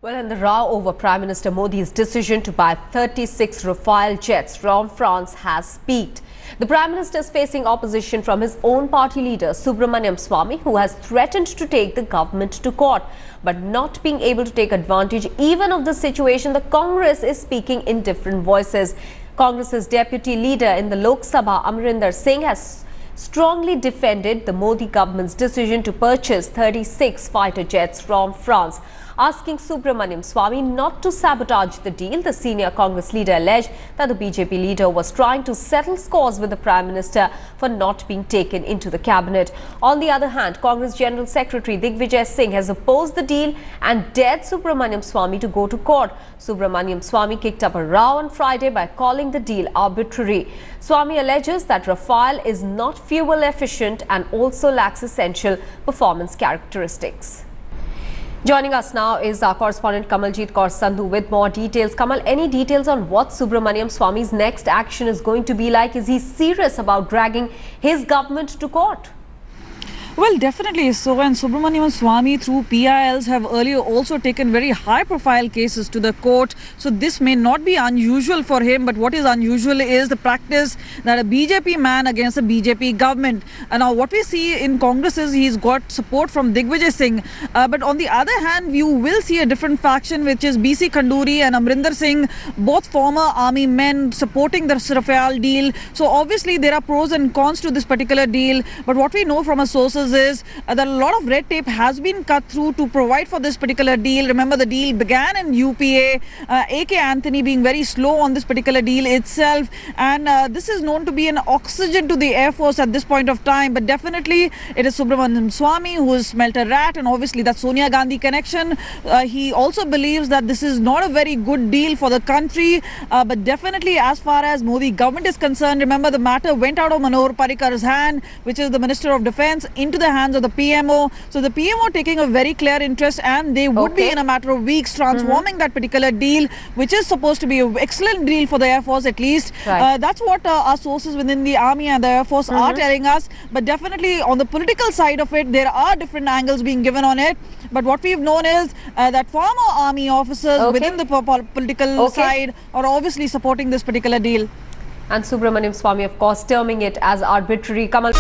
Well, and the row over Prime Minister Modi's decision to buy 36 Rafale jets from France has peaked. The Prime Minister is facing opposition from his own party leader, Subramaniam Swamy, who has threatened to take the government to court. But not being able to take advantage even of the situation, the Congress is speaking in different voices. Congress's deputy leader in the Lok Sabha, Amrinder Singh, has strongly defended the Modi government's decision to purchase 36 fighter jets from France. Asking Subramaniam Swamy not to sabotage the deal, the senior Congress leader alleged that the BJP leader was trying to settle scores with the Prime Minister for not being taken into the cabinet. On the other hand, Congress General Secretary Digvijay Singh has opposed the deal and dared Subramaniam Swamy to go to court. Subramaniam Swamy kicked up a row on Friday by calling the deal arbitrary. Swamy alleges that Rafale is not fuel efficient and also lacks essential performance characteristics. Joining us now is our correspondent Kamaljeet Kaur Sandhu with more details. Kamal, any details on what Subramaniam Swamy's next action is going to be like? Is he serious about dragging his government to court? Well, definitely so, and Subramaniam Swamy through PILs have earlier also taken very high-profile cases to the court. So this may not be unusual for him, but what is unusual is the practice that a BJP man against a BJP government. And now what we see in Congress is he's got support from Digvijay Singh. But on the other hand, you will see a different faction, which is BC Khanduri and Amrinder Singh, both former army men supporting the Rafale deal. So obviously there are pros and cons to this particular deal. But what we know from our sources is that a lot of red tape has been cut through to provide for this particular deal. Remember, the deal began in UPA, AK Anthony being very slow on this particular deal itself, and this is known to be an oxygen to the Air Force at this point of time. But definitely it is Subramaniam Swamy who has smelt a rat, and obviously that Sonia Gandhi connection. He also believes that this is not a very good deal for the country, but definitely as far as Modi government is concerned, remember the matter went out of Manohar Parrikar's hand, which is the Minister of Defence, into the hands of the PMO. So the PMO taking a very clear interest, and they would be in a matter of weeks transforming that particular deal, which is supposed to be an excellent deal for the Air Force at least. That's what our sources within the Army and the Air Force are telling us. But definitely on the political side of it, there are different angles being given on it. But what we've known is that former Army officers within the political side are obviously supporting this particular deal. And Subramaniam Swamy, of course, terming it as arbitrary. Kamal.